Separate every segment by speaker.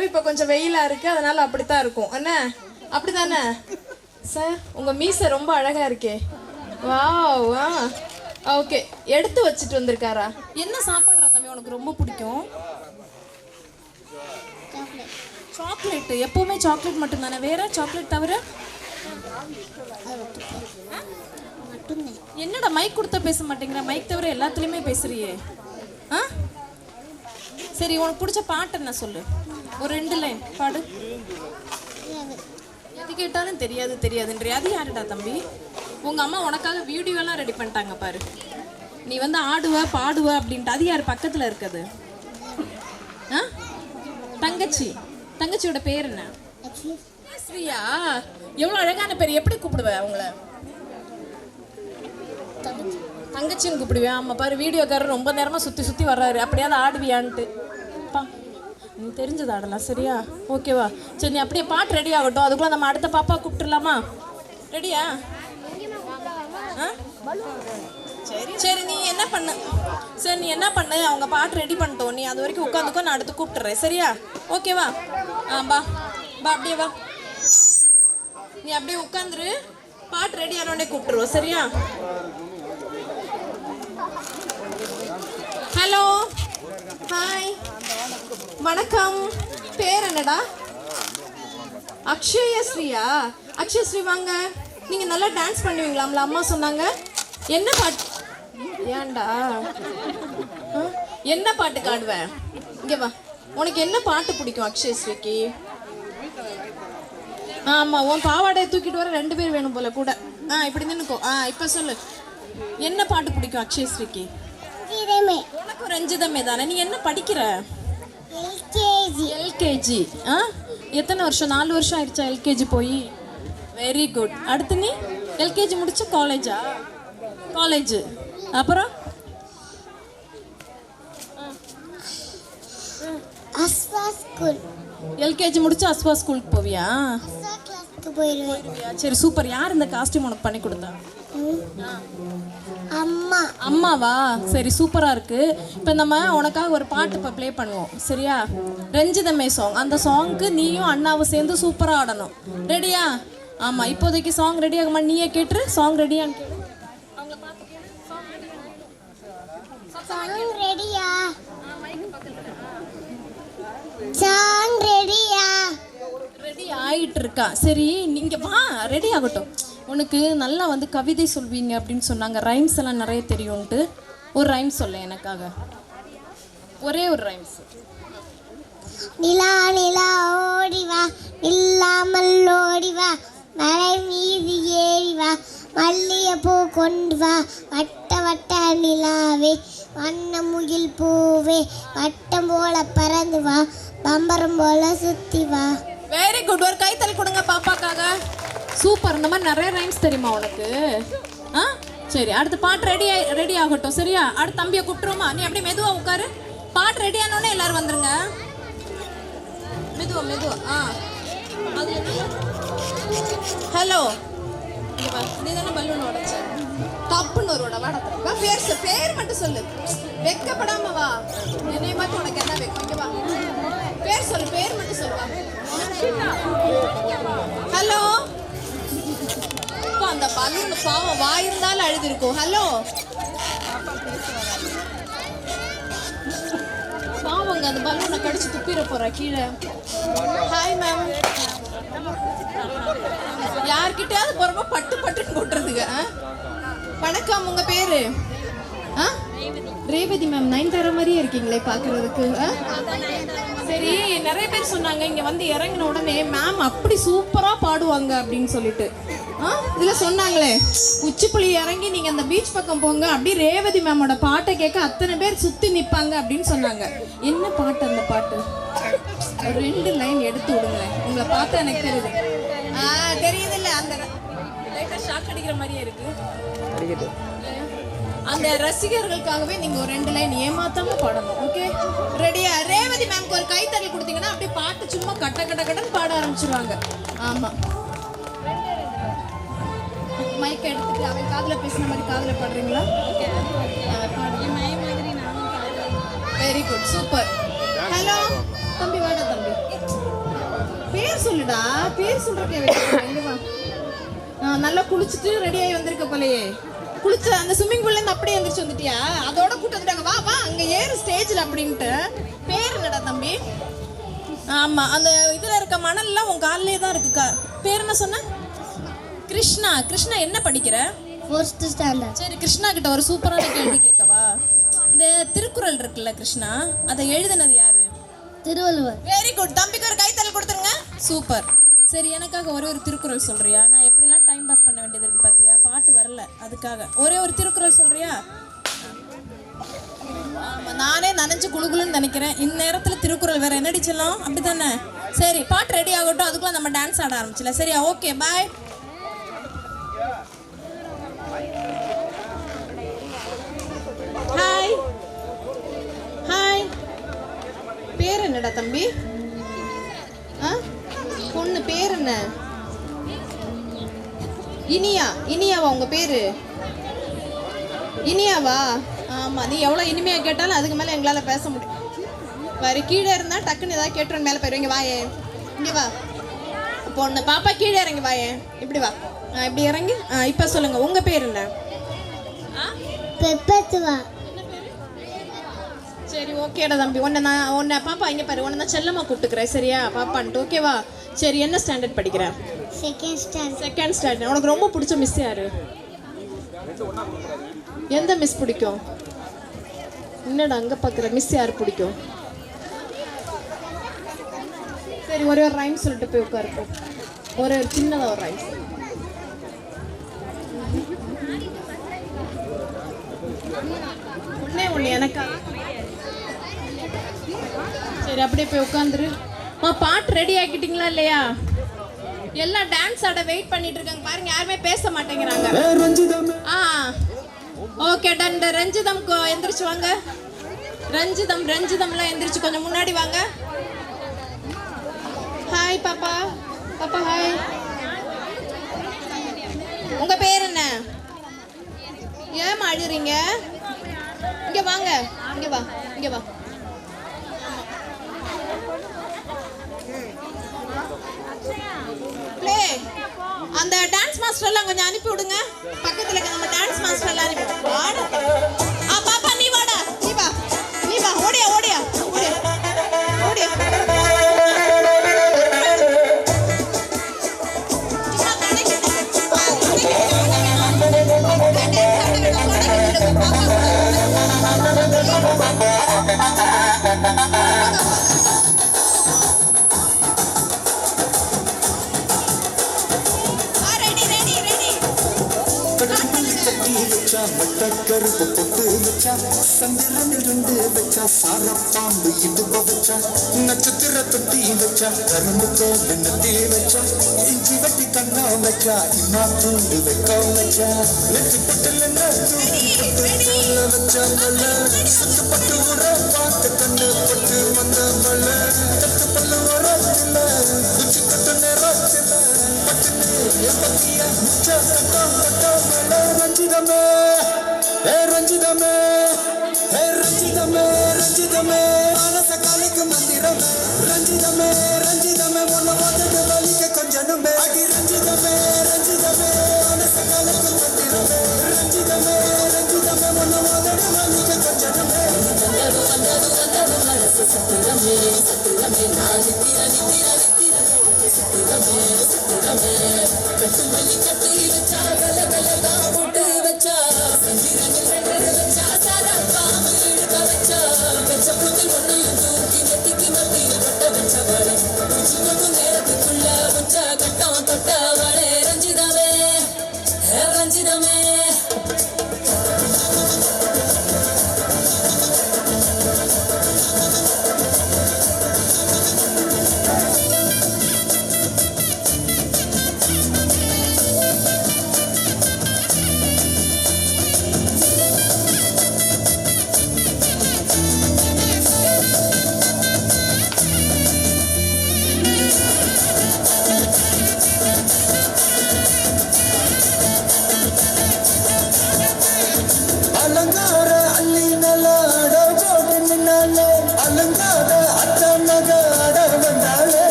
Speaker 1: வரும். இப்போ கொஞ்சம் வெயிலா இருக்கு, அதனால அப்படித்தான் இருக்கும். என்ன அப்படிதானே சார்? உங்க மீசை ரொம்ப அழகா இருக்கே. வாவ். ஓகே, எடுத்து வச்சுட்டு வந்திருக்காரா? என்ன சாப்பாடுறா தம்பி உனக்கு ரொம்ப பிடிக்கும்? சாக்லேட். எப்பவுமே சாக்லேட் மட்டும் தானே? வேற சாக்லேட் தவிர? என்னடா மைக் கொடுத்தா பேச மாட்டேங்கிற? மைக் தவிர எல்லாத்துலயுமே பேசுறியே. சரி, உனக்கு பிடிச்ச பாட்டு என்ன சொல்லு, ஒரு 2 லைன் பாடு. எது கேட்டாலும் தெரியாது தெரியாதுன்றி. அது யாருடா தம்பி? உங்க அம்மா உனக்காக வீடியோலாம் ரெடி பண்ணிட்டாங்க பாரு. நீ வந்து ஆடுவ பாடுவ அப்படின்ட்டு. அது யார் பக்கத்துல இருக்குது? தங்கச்சி. தங்கச்சியோட பேர் என்ன? ஸ்ரீயா. எவ்வளவு அழகான பேர். எப்படி கூப்பிடுவ அவங்கள? தங்கச்சின்னு கூப்பிடுவேன். ஆமா பாரு, வீடியோக்காரர் ரொம்ப நேரமா சுத்தி சுத்தி வர்றாரு. அப்படியாவது ஆடுவியான்ட்டு. நீ தெரிஞ்சது ஆடலாம். சரியா? ஓகேவா? சரி, நீ அப்படியே பாட்டு ரெடி ஆகட்டும். அதுக்குள்ள நம்ம அடுத்த பாப்பா கூப்பிட்டுலாமா? ரெடியா? சரி சரி, நீ என்ன பண்ணு? சரி, நீ என்ன பண்ணு, அவங்க பாட்டு ரெடி பண்ணிட்டோம், நீ அது வரைக்கும் உட்காந்துக்கோ, நான் அடுத்து கூப்பிட்டுறேன். சரியா? ஓகேவா? பா பா, அப்படியே வா. நீ அப்படியே உட்காந்துரு, பாட்டு ரெடி ஆனோடனே கூப்பிட்டுருவோம். சரியா? ஹலோ, ஹாய், வணக்கம். பேர் என்னடா? அக்ஷயஸ்ரீயா? அக்ஷயஸ்ரீ வாங்க. நீங்க நல்லா டான்ஸ் பண்ணுவீங்களாம்ல, அம்மா சொன்னாங்க. என்ன பாட்டு? ஏன்டா என்ன பாட்டு காடுவேன்? இங்க வா. உனக்கு என்ன பாட்டு பிடிக்கும் அக்ஷயஸ்ரீக்கு? ஆமா, உன் பாவாடையை தூக்கிட்டு வர 2 பேர் வேணும் போல கூட. இப்படி நின்னுக்கோ. இப்ப சொல்லு, என்ன பாட்டு பிடிக்கும் அக்ஷயஸ்ரீக்கு? உனக்கு ரஞ்சிதமே தானே. நீ என்ன படிக்கிற? எல்கேஜி. எத்தனை வருஷம்? 4 வருஷம் ஆயிடுச்சா எல்கேஜி போய்? Very good. அடுத்து நீ எல்கேஜி முடிச்சு காலேஜா? காலேஜ். அப்புறம் எல்கேஜி முடிச்சு அஸ்வா ஸ்கூலுக்கு போவியா? சரி, சூப்பர். யார் இந்த காஸ்டியூம் உனக்கு பண்ணி கொடுத்தா? அம்மா. அம்மாவா? சரி, சூப்பரா இருக்கு. இப்போ நம்ம உனக்காக ஒரு பாட்டு இப்போ ப்ளே பண்ணுவோம். சரியா? ரஞ்சிதமே சாங். அந்த சாங்க்கு நீயும் அண்ணாவும் சேர்ந்து சூப்பரா ஆடணும். ரெடியா? ஆமா, இப்போதைக்கு சாங் ரெடி ஆகுமா? நீயே கேட்டுரு. சாங் ரெடியான்னு கேளு. அவங்கள பார்த்து கேளு. சாங் ரெடியா? சாங் ரெடியா? ரெடி ஆயிட்டு இருக்கா. சரி, நீங்க வா, ரெடி ஆகட்டும். உனக்கு நல்லா வந்து கவிதை சொல்வீங்க அப்படின்னு சொன்னாங்க. ரைம்ஸ் எல்லாம் நிறைய தெரியும்ட்டு. ஒரு ரைம் சொல்ல எனக்காக. ஒரே ஒரு ரைம்ஸ்.
Speaker 2: நிலா நிலா ஓடிவா, இல்லாமல் ஓடிவா, மலை மீது ஏறிவா, மல்லிகைப்பூ கொண்டு வா, வட்ட வட்ட நிலாவே, வண்ண முகில் பூவே, வட்டம் போல பறந்து வா, பம்பரம் போல சுத்தி வா.
Speaker 1: Very good. ஒரு கைத்தல் கொடுங்க பாப்பாக்காக. சூப்பர். இந்த மாதிரி நிறைய ரைம்ஸ் தெரியுமா உனக்கு? சரி, அடுத்த பாட்டு ரெடி ஆகட்டும். சரியா? அடுத்த தம்பியை கூப்பிட்டுருமா? நீ அப்படியே மெதுவா உட்காரு. பாட்டு ரெடி ஆனோடனே எல்லாரும் வந்துருங்க. மெதுவா மெதுவா. ஹலோ, நீ தானே பலூன் உடைச்ச? தப்புன்னு ஒரு வாடா. பேர் மட்டும் சொல்லு, வெக்கப்படாம வா. என்னைய பார்த்து உனக்கு என்ன வைக்கும்? இங்க வா, பேர் சொல்லு, பேர் மட்டும் சொல்லுவா. ஹலோ. அந்த பலூன் பாவம் வாயிருந்தாலும் அழுதுருக்கும். ஹலோ, பாவங்க அந்த பலூனை கடிச்சு துப்பிட போறா கீழே. Hi ma'am. யார்கிட்டயாவது போறப்ப பட்டு பட்டுன்னு கொட்டுறதுங்க. வணக்கம், உங்க பேரு? ரேவதி மேம். 9 தர மாதிரியே இருக்கீங்களே பாக்குறதுக்கு. சரி, நிறைய பேர் சொன்னாங்க இங்க வந்து இறங்கின உடனே மேம் அப்படி சூப்பரா பாடுவாங்க அப்படின்னு சொல்லிட்டு. இதுல சொன்னாங்களே, உச்சிப்புளி இறங்கி நீங்க அந்த பீச் பக்கம் போங்க, அப்படி ரேவதி மேமோட பாட்டை கேட்க அத்தனை பேர் சுத்தி நிப்பாங்க அப்படின்னு சொன்னாங்க. என்ன பாட்டு அந்த பாட்டு? 2 லைன் எடுத்து விடுங்களேன். உங்களை பார்த்தா எனக்கு தெரியுது. தெரியுது இல்ல? அந்த ஷாக் அடிக்கிற மாதிரியே இருக்கு. அந்த ரசிகர்களுக்காகவே நீங்க ஒரு 2 லைன் ஏமாத்தாம பாடணும். ஓகே? ரெடியா? ரேவதி மேம்க்கு ஒரு கைத்தறல் கொடுத்தீங்கன்னா அப்படியே பாட்டு சும்மா கட்ட கட்ட கட்டன்னு பாட ஆரம்பிச்சிருவாங்க. ஆமா, மைக் எடுத்துட்டு அவன் காதுல பேசுன மாதிரி காதுல பாடுறீங்களா? Very good, super. ஹலோ தம்பி, வாடா தம்பி. சொல்லுடா, பேர் சொல்றதுக்கு எங்க வா. நல்லா குளிச்சுட்டு ரெடி ஆகி வந்திருக்க போலயே. குளிச்ச அந்த ஸ்விம்மிங் பூல்ல இருந்து அப்படியே எந்திரிச்சு வந்துட்டியா? அதோட கூட்டு வந்துட்டாங்க. வா வா அங்க ஏறு ஸ்டேஜ்ல அப்படின்ட்டு. பேர் என்னடா தம்பி? ஆமா, அந்த இதுல இருக்க மணல்லாம் உன் காலிலே தான் இருக்குக்கா. பேர் என்ன சொன்ன? கிருஷ்ணா. கிருஷ்ணா என்ன படிக்கிற?
Speaker 2: 4th standard.
Speaker 1: சரி, கிருஷ்ணா கிட்ட ஒரு சூப்பரான கேள்வி கேட்கவா? இந்த திருக்குறள் இருக்குல்ல கிருஷ்ணா, அதை எழுதினது யாரு?
Speaker 2: திருவள்ளுவர்.
Speaker 1: Very good. தம்பிக்கு ஒரு கைத்தறல் கொடுத்துருங்க. சூப்பர். சரி, எனக்காக ஒரே ஒரு திருக்குறள் சொல்றியா? நான் எப்படிலாம் டைம் பாஸ் பண்ண வேண்டியது இருக்கு பாத்தியா? பாட்டு வரல, அதுக்காக ஒரே ஒரு திருக்குறள் சொல்றியா? ஆமா, நானே நனைஞ்சு குளுகுளுன்னு நினைக்கிறேன். இந்நேரத்துல திருக்குறள் வேற என்னடி சொல்லலாம், அப்படித்தானே? சரி, பாட்டு ரெடி ஆகட்டும், அதுக்குள்ள நம்ம டான்ஸ் ஆட ஆரம்பிச்சல. சரியா? Okay, bye. Hi hi. பேர் என்னடா தம்பி? பொண்ணு பேர் என்ன? இனியா. இனியாவா உங்க பேரு? இனியாவா? ஆமா, நீ எவ்வளவு இனிமையா கேட்டாலும் அதுக்கு மேல எங்களால பேச முடியும். வேற கீழே இருந்தா டக்குன்னு ஏதாவது கேட்டுருன்னு மேல போயிருவீங்க. வாயே, இங்க வா. பொண்ணு பாப்பா கீழே இறங்கி வாயே. இப்படி வா. இப்படி இறங்கி. இப்ப சொல்லுங்க, உங்க பேர் என்ன?
Speaker 2: பெப்பத்துவா.
Speaker 1: சரி, ஓகேடா தம்பி. உன்னை பாப்பா இங்கே பாரு, உன்னை நான் செல்லம்மா கூப்பிட்டுக்கிறேன். சரியா பாப்பான்ட்டு? ஓகேவா? சரி, என்ன ஸ்டாண்டர்ட் படிக்கிற?
Speaker 2: 2nd standard.
Speaker 1: 2nd standard. உனக்கு ரொம்ப பிடிச்ச மிஸ் யாரு? எந்த மிஸ் பிடிக்கும்? என்னடா அங்கே பார்க்குற? மிஸ் யார் பிடிக்கும்? சரி, ஒரே ஒரு ரைம் சொல்லிட்டு போய் உட்காருப்போம். ஒரு சின்னதாக ஒரு ரைம். ஒண்ணு எனக்கா? சரி, அப்படியே போய் உட்காந்துரு. பாட்டு ரெடி ஆக்கிட்டீங்களா இல்லையா? எல்லாம் டான்ஸ் ஆட வெயிட் பண்ணிட்டு இருக்காங்க பாருங்க. யாருமே பேச மாட்டேங்கிறாங்க. Okay, ton. ரஞ்சிதம் எந்திரிச்சு வாங்க. ரஞ்சிதம்லாம் எந்திரிச்சு கொஞ்சம் முன்னாடி வாங்க. ஹாய் பாப்பா. பாப்பா ஹாய். உங்க பேர் என்ன? ஏன் அழுறீங்க? இங்க வாங்க. இங்க வா. இங்க வா. ப்ளே. அந்த டான்ஸ் மாஸ்டர் எல்லாம் கொஞ்சம் அனுப்பி விடுங்க. பக்கத்துல இருக்க நம்ம டான்ஸ் மாஸ்டர் எல்லாம் அனுப்பி வாடா. பாப்பா நீ வாடா. நீ வா. நீ வா. ஓடியா ஓடியா ஓடியா ஓடியா.
Speaker 3: கருப்பு பொட்டு வச்சா, சந்திரனில் 2 வச்சா, சாரப்பாம்பு இடுப்ப வச்சா, நட்சத்திர தொட்டி வச்சா, கரும்புக்கோ வெண்ணத்தி வச்சா, இஞ்சி வட்டி கண்ணா வச்சா, இம்மா தூண்டு வைக்க வச்சா, நெத்தி பட்டுல வச்சா மல்ல, சத்து பட்டு உர பார்த்து கண்ணு பட்டு வந்த மல்ல, தத்து பல்லு உரத்தில குச்சி கட்டு நேரத்தில பட்டுன்னு பத்தியா முச்சா கட்டா கட்டா மல்ல. ரஞ்சிதமே ரஞ்சிதமே ரஞ்சிதமே ரஞ்சிதமே மனச காலிக்கு மந்திரம். ரஞ்சிதமே ரஞ்சிதமே உன்னை பார்த்துட்டு வலிக்க கொஞ்சனுமே. அடி ரஞ்சிதமே ரஞ்சிதமே மனச காலிக்கு மந்திரம். ரஞ்சிதமே ரஞ்சிதமே உன்னை பார்த்துட்டு வலிக்க கொஞ்சனுமே. வந்தது வந்தது வந்தது மனசு சத்துரமே சத்துரமே நான் நித்திர நித்திர நித்திர சத்துரமே சத்துரமே கட்டு மல்லி கட்டி வச்சா கல கலதா போட்டு வச்சா சந்திரனில் 2 வச்சா சாரப்பாம்பு இடுக்க வச்சா வச்ச புதில் ஒன்னையும் தூக்கி நெத்திக்கு மத்தியில் பட்ட வச்ச வாழை உச்சி கொஞ்சம் நேரத்துக்குள்ள உச்சா கட்டம் தொட்ட வாழை. ரஞ்சிதமே ரஞ்சிதமே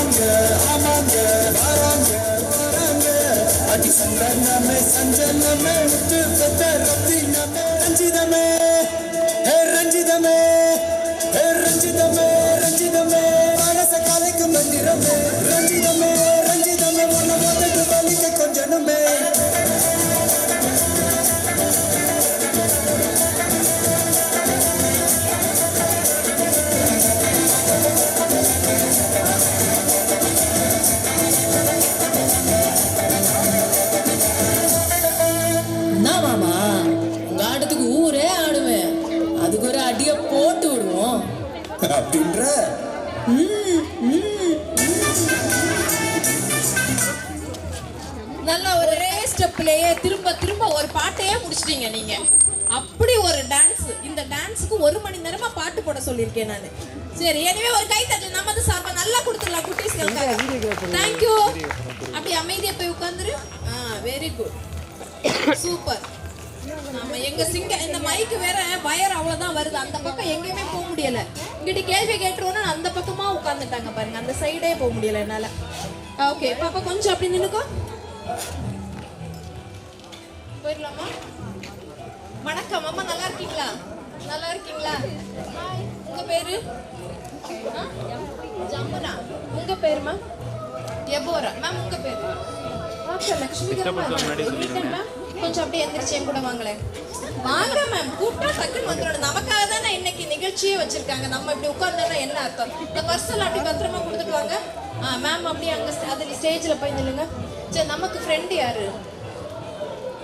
Speaker 3: ஆமாங்க ஆமாங்க வராங்க வராங்க அடி சந்தனமே சஞ்சனமே முத்து பெத்த ரத்தினமே ரஞ்சிதமே ஹே ரஞ்சிதமே ஹே ரஞ்சிதமே ரஞ்சிதமே மனச கலைக்கு மந்திரமே ரஞ்சிதமே ரஞ்சிதமே உன்னை மொத்தத்து வலிக்க கொஞ்சனுமே
Speaker 4: என்ன மாமா உங்க ஆட்டத்துக்கு ஊரே ஆடுவேன், அதுக்கு ஒரு அடிய போட்டு விடுவோம்.
Speaker 3: அப்படின்ற
Speaker 1: நல்ல ஒரே ஸ்டெப்லயே திரும்ப திரும்ப ஒரு பாட்டையே முடிச்சிட்டீங்க நீங்க. அப்படி ஒரு டான்ஸ். இந்த டான்ஸுக்கு 1 மணி நேரமா பாட்டு போட சொல்லியிருக்கேன் நான். சரி, எனவே ஒரு கை தட்டல் நமது சார்பா நல்லா கொடுத்துடலாம் குட்டீஸ்களுக்கு. தேங்க்யூ. அப்படி அமைதியா போய் உட்காந்துரு. Very good, super. ஆமா, எங்க இந்த மைக்கு வேற வயர் அவ்வளவுதான் வருது, அந்த பக்கம் எங்கேயுமே போக முடியல. இங்கிட்ட கேள்வி கேட்டுருவோம்னா அந்த பக்கமா உட்காந்துட்டாங்க பாருங்க, அந்த சைடே போக முடியல என்னால. ஓகே பாப்பா, கொஞ்சம் அப்படி நின்னுக்கோ. போயிடலாமா? வணக்கம் அம்மா, நல்லா இருக்கீங்களா? நல்லா இருக்கீங்களா? ஹாய், உங்க பேரு? ஜமுனா. உங்க பேருமா? எபோரா. மேம் உங்க பேரு? லட்சுமி மேம். கொஞ்சம் அப்படியே எந்திரிச்சு என் கூட வாங்களேன். வாங்க மேம், கூப்பிட்டா டக்குன்னு வந்துடணும். நமக்காக தானே இன்னைக்கு நிகழ்ச்சியே வச்சிருக்காங்க. நம்ம இப்படி உட்கார்ந்தோம்னா என்ன அர்த்தம்? இந்த பர்சல் அப்படி பத்திரமா கொடுத்துட்டு வாங்க. மேம் அப்படியே அங்கே அதில் ஸ்டேஜில் போய் நில்லுங்க. சரி, நமக்கு ஃப்ரெண்டு யாரு?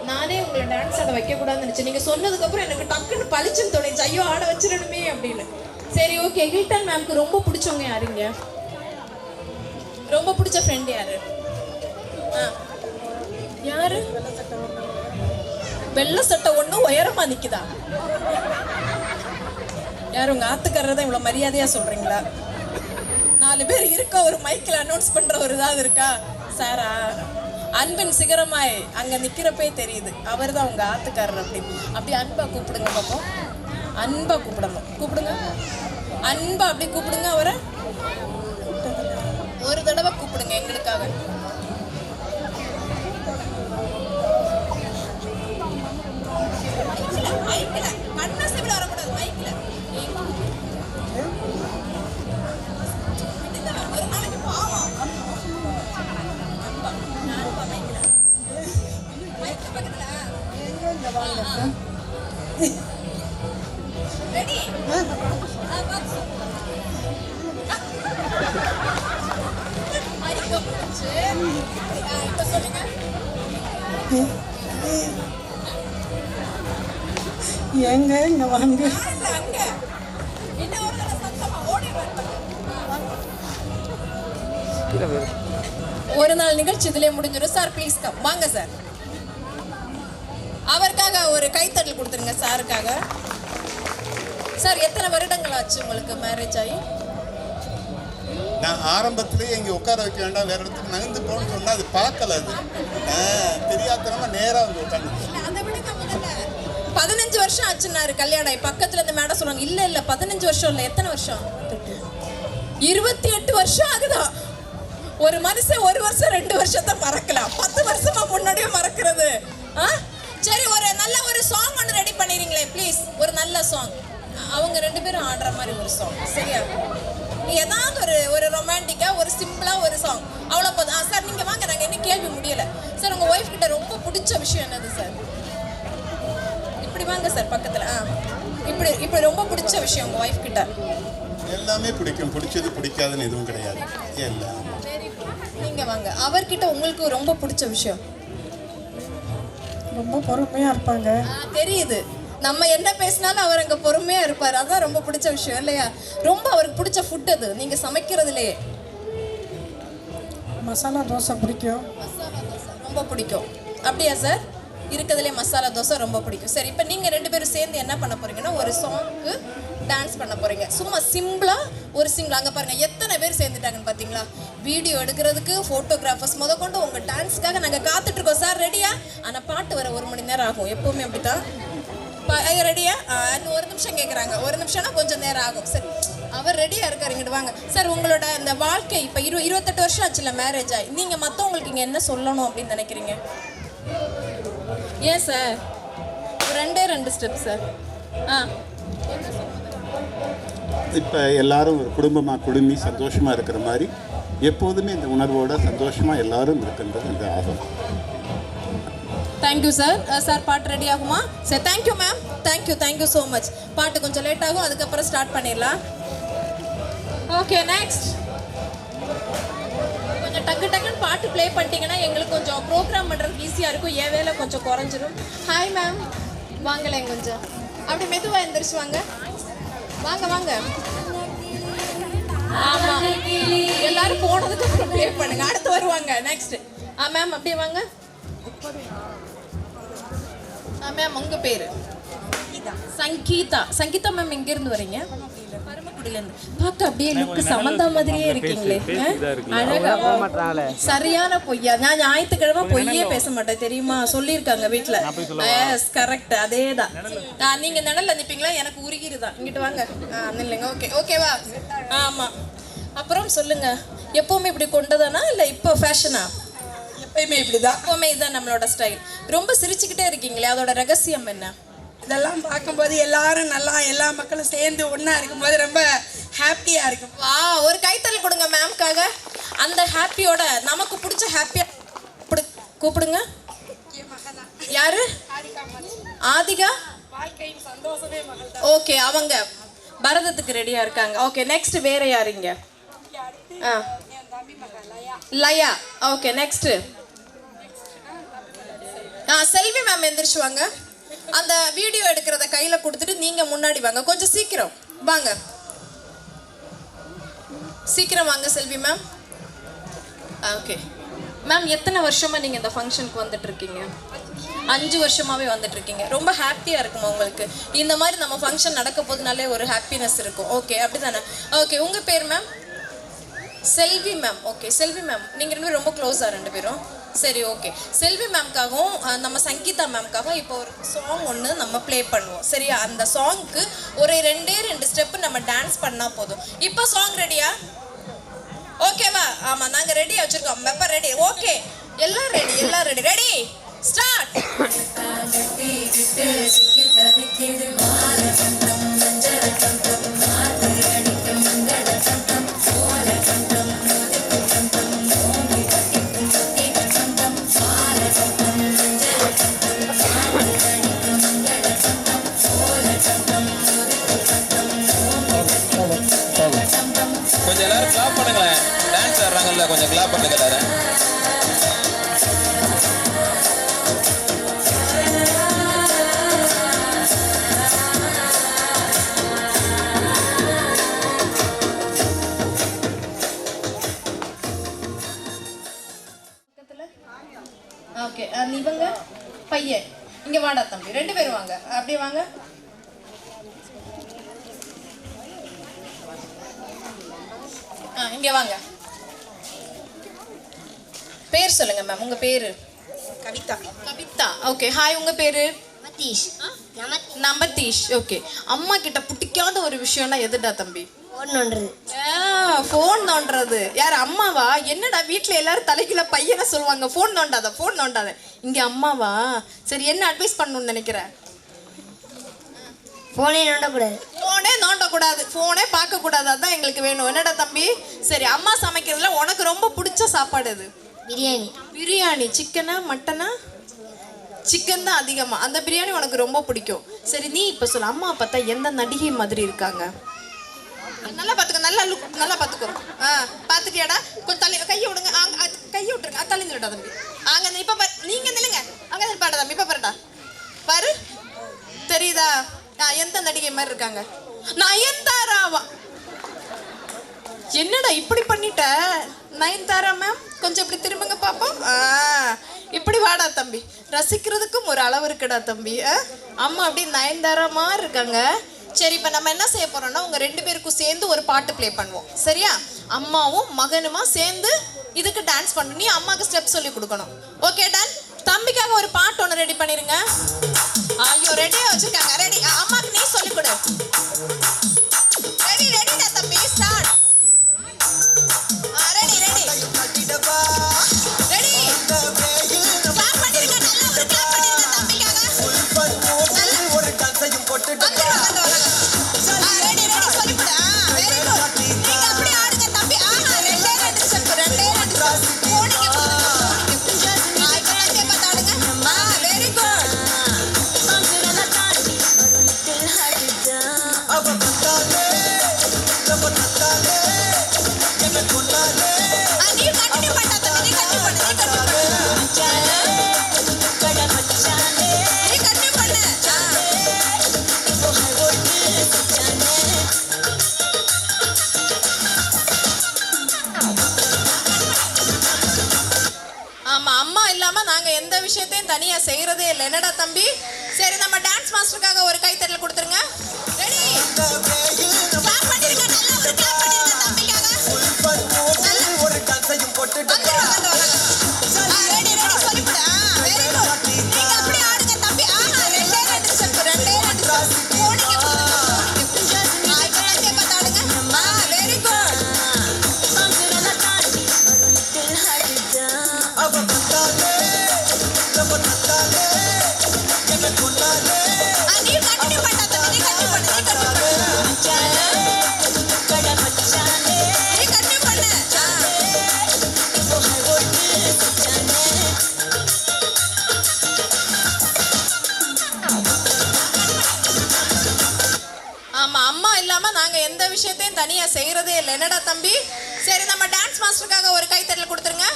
Speaker 1: நானே உங்களை டான்ஸ் ஆட வைக்கக்கூடாதுன்னு நினச்சேன். நீங்கள் சொன்னதுக்கப்புறம் எனக்கு டக்குன்னு பளிச்சுன்னு தோணுச்சு, ஐயோ ஆட வச்சிடணுமே அப்படின்னு. சரி ஓகே, ஹில்டன் மேம்க்கு ரொம்ப பிடிச்சவங்க யாருங்க? ரொம்ப பிடிச்ச ஃப்ரெண்ட் யாரு? யாரு? வெள்ளை சட்டை ஒண்ணு உயரமா நிக்குதா? யாரு உங்க ஆத்துக்காரர் தான் இவ்வளவு மரியாதையா சொல்றீங்களா? 4 பேர் இருக்க ஒரு மைக்கில் அனௌன்ஸ் பண்ற ஒரு ஏதாவது இருக்கா? சாரா, அன்பின் சிகரமாய் அங்க நிக்கிறப்பே தெரியுது அவர் தான் உங்க ஆத்துக்காரர். அப்படி அன்பா கூப்பிடுங்க பாப்போம். அன்பா கூப்பிடணும், கூப்பிடுங்க. அன்பா அப்படி கூப்பிடுங்க அவரை. ஒரு தடவை கூப்பிடுங்க எங்களுக்காக. மைக்கில் கண்ணாசி விட வரக்கூடாது. மைக்கில் ஒரு நாளைக்கு பாவம். மைக்கு பக்கத்துல ரெடி. இப்ப சொல்லுங்க.
Speaker 5: எங்க இங்க வாங்க.
Speaker 1: ஒரு நாள் நிகழ்ச்சி இதுலயே முடிஞ்சிடும். Sir please come. வாங்க சார். அவருக்காக ஒரு கைத்தட்டல் கொடுத்துருங்க சாருக்காக. சார், எத்தனை வருடங்கள் ஆச்சு உங்களுக்கு மேரேஜ் ஆகி?
Speaker 6: நான் ஆரம்பத்திலேயே இங்கே உட்கார வைக்க வேண்டாம், வேற இடத்துக்கு நகர்ந்து போகணும்னு சொன்னால் அது பார்க்கல. அது தெரியாதனமா நேராக வந்து உட்காந்து.
Speaker 1: 15 வருஷம் ஆச்சுன்னாரு கல்யாணம் ஆகி. பக்கத்துல இந்த மேடம் சொல்லுவாங்க, இல்ல 15 வருஷம் இல்ல. எத்தனை வருஷம்? 28 வருஷம் ஆகுதா? ஒரு மனுஷன் 1 வருஷம் 2 வருஷத்தை மறக்கலாம், 10 வருஷமா முன்னாடியே மறக்கிறது. சரி, ஒரு நல்ல ஒரு சாங் ஒன்று ரெடி பண்ணிடுறீங்களே ப்ளீஸ். ஒரு நல்ல சாங், அவங்க 2 பேரும் ஆடுற மாதிரி ஒரு சாங். சரியா? ஏதாவது ஒரு ரொமான்டிக்கா, ஒரு சிம்பிளா ஒரு சாங், அவ்வளோ போதும். சார் நீங்க வாங்க, நாங்கள் இன்னும் கேள்வி முடியல. சார், உங்க ஒய்ஃப் கிட்ட ரொம்ப பிடிச்ச விஷயம் என்னது சார்? இப்படி வாங்க சார் பக்கத்துல. இப்படி ரொம்ப பிடிச்ச விஷயம் உங்க ஒய்ஃப் கிட்ட?
Speaker 6: எல்லாமே பிடிக்கும், பிடிச்சது பிடிக்காதுன்னு எதுவும் கிடையாது. எல்லாம்.
Speaker 1: நீங்க வாங்க, அவர்கிட்ட உங்களுக்கு ரொம்ப பிடிச்ச விஷயம்?
Speaker 5: ரொம்ப பொறுமையா இருப்பாங்க.
Speaker 1: தெரியுது, நம்ம என்ன பேசினாலும் அவர் அங்க பொறுமையா இருப்பார். அதான் ரொம்ப பிடிச்ச விஷயம் இல்லையா? ரொம்ப அவருக்கு பிடிச்ச ஃபுட் அது நீங்க சமைக்கிறதுலயே?
Speaker 5: மசாலா தோசை பிடிக்கும்.
Speaker 1: மசாலா தோசை ரொம்ப பிடிக்கும். அப்படியா சார்? இருக்கிறதுலே மசாலா தோசை ரொம்ப பிடிக்கும். சரி, இப்போ நீங்கள் 2 பேரும் சேர்ந்து என்ன பண்ண போறீங்கன்னா, ஒரு சாங்க்கு டான்ஸ் பண்ண போறீங்க. சும்மா சிம்பிளா ஒரு சிங்கிள். அங்கே பாருங்க எத்தனை பேர் சேர்ந்துட்டாங்கன்னு பார்த்தீங்களா? வீடியோ எடுக்கிறதுக்கு ஃபோட்டோகிராஃபர்ஸ் முதற்கொண்டு உங்கள் டான்ஸுக்காக நாங்கள் காத்துட்டு இருக்கோம். சார் ரெடியா? ஆனால் பாட்டு வர 1 மணி நேரம் ஆகும், எப்பவுமே அப்படித்தான். ரெடியா? இன்னும் 1 நிமிஷம் கேட்குறாங்க. 1 நிமிஷம்னா கொஞ்சம் நேரம் ஆகும். சரி, அவர் ரெடியா இருக்காரு, இங்கிட்டு வாங்க சார். உங்களோட இந்த வாழ்க்கை இப்போ 28 வருஷம் ஆச்சுல மேரேஜ் ஆகி, நீங்க மற்றவங்களுக்கு இங்க என்ன சொல்லணும் அப்படின்னு நினைக்கிறீங்க? ஏன் சார்? ரெண்டு ஸ்டெப் சார்.
Speaker 6: இப்போ எல்லாரும் ஒரு குடும்பமாக குடும்பி சந்தோஷமாக இருக்கிற மாதிரி எப்போதுமே இந்த உணர்வோட சந்தோஷமாக எல்லாரும் இருக்கின்றது இந்த ஆகும்.
Speaker 1: Thank you sir. சார் பாட்டு ரெடி ஆகுமா sir? Thank you ma'am, thank you so much. பாட்டு கொஞ்சம் லேட் ஆகும், அதுக்கப்புறம் ஸ்டார்ட் பண்ணிடலாம். Okay next. கொஞ்சம் டக்குன்னு பாட்டு ப்ளே பண்ணிட்டீங்கன்னா எங்களுக்கு கொஞ்சம் ப்ரோக்ராம் பண்ணுறதுக்கு ஈஸியாக இருக்கும், என் வேலை கொஞ்சம் குறைஞ்சிரும். ஹாய் மேம், வாங்கலேங்க கொஞ்சம் அப்படி மெதுவாக எந்திரிச்சு வாங்க. வாங்க. ஆமாம், எல்லாரும் போனதுக்கு அப்புறம் ப்ளே பண்ணுங்க, அடுத்து வருவாங்க. நெக்ஸ்ட் மேம் அப்படியே வாங்க. மேம் உங்க பேரு? சங்கீதா மேம். எங்க இருந்து வரீங்க? பரமக்குடியில இருந்து. பார்க்க அப்படியே லுக்கு சமந்தா மாதிரியே இருக்கீங்களே. அழகா. சரியான பொய்யா? நான் ஞாயிற்றுக்கிழமை பொய்யே பேச மாட்டேன் தெரியுமா, சொல்லியிருக்காங்க வீட்டுல. எஸ் கரெக்ட், அதேதான். நீங்க நிழல்ல நிப்பீங்களா? எனக்கு உருகிருதான். இங்கிட்டு வாங்க. இல்லைங்க. ஓகேவா? ஆமா. அப்புறம் சொல்லுங்க, எப்பவுமே இப்படி கொண்டதானா இல்ல இப்போ ஃபேஷனா?
Speaker 7: எப்பயுமே இப்படிதான்.
Speaker 1: எப்பவுமே இதுதான் நம்மளோட ஸ்டைல். ரொம்ப சிரிச்சுக்கிட்டே இருக்கீங்களே, அதோட ரகசியம் என்ன?
Speaker 7: இதெல்லாம் பார்க்கும்போது எல்லாரும் நல்லா, எல்லா மக்களும் சேர்ந்து ஒன்றா இருக்கும்போது ரொம்ப ஹாப்பியாக இருக்கும்.
Speaker 1: ஒரு கைத்தறல் கொடுங்க மேம்காக. அந்த ஹாப்பியோட நமக்கு பிடிச்ச ஹாப்பியா கூப்பிடுங்க. யாரு? ஆதிகா. ஓகே, அவங்க பரதத்துக்கு ரெடியா இருக்காங்க. Okay next. வேற யாருங்க? லயா. Okay next. செல்வி மேம் எந்திரிச்சு வாங்க. அந்த வீடியோ எடுக்கிறத கையில கொடுத்துட்டு நீங்க முன்னாடி வாங்க, கொஞ்சம் சீக்கிரம் வாங்க. சீக்கிரம் வாங்க செல்வி மேம். ஓகே மேம், எத்தனை வருஷமா நீங்க இந்த ஃபங்க்ஷனுக்கு வந்துட்டு இருக்கீங்க? 5 வருஷமாவே வந்துட்டு இருக்கீங்க. ரொம்ப ஹாப்பியா இருக்குமா உங்களுக்கு? இந்த மாதிரி நம்ம ஃபங்க்ஷன் நடக்க போதுனாலே ஒரு ஹாப்பினஸ் இருக்கும். ஓகே அப்படிதானே? ஓகே உங்க பேர் மேம்? செல்வி மேம். ஓகே செல்வி மேம், நீங்க ரெண்டு பேரும் ரொம்ப க்ளோஸா ரெண்டு பேரும்? சரி ஓகே. செல்வி மேம்காகவும் நம்ம சங்கீதா மேம்காகவும் இப்போ ஒரு சாங் ஒன்று நம்ம ப்ளே பண்ணுவோம் சரியா? அந்த சாங்க்கு ஒரு 2 ஸ்டெப்பு நம்ம டான்ஸ் பண்ணால் போதும். இப்போ சாங் ரெடியா? ஓகேவா? ஆமாம், நாங்கள் ரெடியாக வச்சுருக்கோம். Mapper ready. ஓகே எல்லாம் ரெடி. Ready start.
Speaker 8: கொஞ்சம் எல்லாரும் கிளாப் பண்ணுங்களேன். டான்ஸ் ஆடுறாங்கல்ல, கொஞ்சம் கிளாப் பண்ணுங்க எல்லாரும்.
Speaker 1: ஓகே இவங்க பையன் இங்க வாடா தம்பி, 2 பேரும் வாங்க. அப்படியே வாங்க. இங்க வாங்க. பேர் சொல்லுங்க மேம். உங்க பேரு? கவிதா. Okay hi. உங்க பேரு? நமதீஷ். ஓகே. அம்மா கிட்ட பிடிக்காத ஒரு விஷயம்னா எதுடா தம்பி? ஃபோன் நோண்டுறது. யார் அம்மாவா? என்னடா வீட்டுல எல்லாரும் தலைக்குள்ள பையனை சொல்லுவாங்க, ஃபோன் நோண்டாத. இங்க அம்மாவா? சரி என்ன அட்வைஸ் பண்ணணும்னு நினைக்கிற?
Speaker 2: ஃபோனே நோண்டக்கூடாது, ஃபோனே பார்க்கக்கூடாது, அதான் எங்களுக்கு வேணும். என்னடா தம்பி? சரி அம்மா சமைக்கிறதுல உனக்கு ரொம்ப பிடிச்ச சாப்பாடு எது? பிரியாணி. சிக்கனா மட்டனா? சிக்கன் தான் அதிகமாக. அந்த பிரியாணி உனக்கு ரொம்ப பிடிக்கும். சரி நீ இப்போ சொல்லு, அம்மா பார்த்தா எந்த நடிகை மாதிரி இருக்காங்க? நல்லா பார்த்துக்கோ, நல்லா பார்த்துக்கோ. பார்த்துட்டியாடா? கொஞ்சம் கையை விடுங்க. கையை விட்டுருங்க. தள்ளி நில்லுடா தம்பி. அங்கே இப்போ நீங்கள் நில்லுங்க. அங்கே நிற்பாடா தம்பி. இப்போ பாருடா, பாரு தெரியுதா? எந்த நடிகை மாதிரி இருக்காங்க? நயன்தாராவா? என்னடா இப்படி பண்ணிட்ட? நயன்தாரா மேம் கொஞ்சம் இப்படி திரும்புங்க பாப்போம். இப்படி வாடா தம்பி. ரசிக்கிறதுக்கும் ஒரு அளவு இருக்குடா தம்பி. அம்மா அப்படி நயன்தாரா மாதிரி இருக்காங்க. சரி இப்போ நம்ம என்ன செய்ய போறோம்னா, உங்க 2 பேருக்கும் சேர்ந்து ஒரு பாட்டு ப்ளே பண்ணுவோம் சரியா? அம்மாவும் மகனுமா சேர்ந்து இதுக்கு டான்ஸ் பண்ணணும். நீ அம்மாவுக்கு ஸ்டெப் சொல்லி கொடுக்கணும். Okay done. தம்பிக்காக ஒரு பாட்டு ஒன்று ரெடி பண்ணிருங்க. ஐயோ ரெடியா வச்சிருக்காங்க. ரெடி. அம்மாக்கு நீ சொல்லி கொடு. ரெடிடா தம்பி. Very good. நீ கண்டினியூ பண்ண தம்பி, நீ கண்டினியூ பண்ணு, நீ கண்டினியூ பண்ணு. ஆமா, அம்மா இல்லாம நாங்க எந்த விஷயத்தையும் தனியா செய்யறதே இல்லை. என்னடா தம்பி? சரி, நம்ம டான்ஸ் மாஸ்டருக்காக ஒரு கைத்தட்டல் கொடுத்துருங்க. ரெடி? கிளாப் பண்ணிருங்க, நல்லா ஒரு கிளாப் பண்ணிருங்க தம்பிக்காக.
Speaker 3: ஒரு டான்ஸையும் போட்டு
Speaker 2: வந்துருவாங்க. ரெடி ரெடி சொல்லிவிடு. Very good. நீங்க அப்படியே ஆடுங்க தம்பி. ரெண்டே ரெண்டு ஸ்டெப், ரெண்டே ரெண்டு ஸ்டெப். போடுங்க. இப்ப பார்த்து ஆடுங்க. Very good.
Speaker 3: அவ வந்தாலே நம்ம தந்தாலே என்ன கொண்டாலே
Speaker 2: நீ கண்டினியூ பண்ண தம்பி, நீ கண்டினியூ பண்ணு, நீ கண்டினியூ பண்ணு. நீ கண்டினியூ பண்ணு. ஆமா, அம்மா இல்லாம நாங்க எந்த விஷயத்தையும் தனியா செய்யறதே இல்லை. என்னடா தம்பி? சரி, நம்ம டான்ஸ் மாஸ்டருக்காக ஒரு கைத்தட்டல் கொடுத்துருங்க.